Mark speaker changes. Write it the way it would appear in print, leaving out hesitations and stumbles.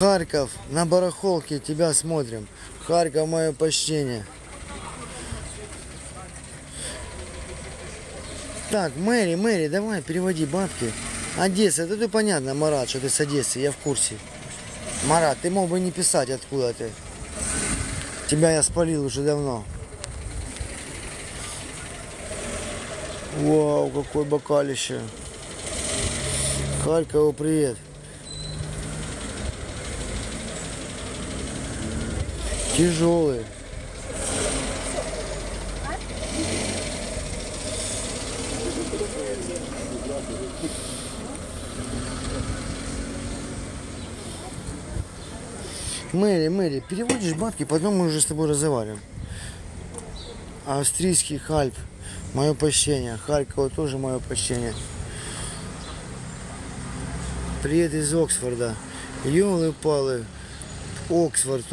Speaker 1: Харьков, на барахолке тебя смотрим. Харьков, мое почтение. Так, Мэри, давай, переводи бабки. Одесса, это ты понятно, Марат, что ты с Одессы, я в курсе. Марат, ты мог бы не писать, откуда ты. Тебя я спалил уже давно. Вау, какое бокалище. Харькову привет. Тяжелые. Мэри, переводишь бабки, потом мы уже с тобой разговариваем. Австрийский Хальп, мое почтение. Харькова тоже мое почтение. Привет из Оксфорда. Ёлы-палы. Оксфорд.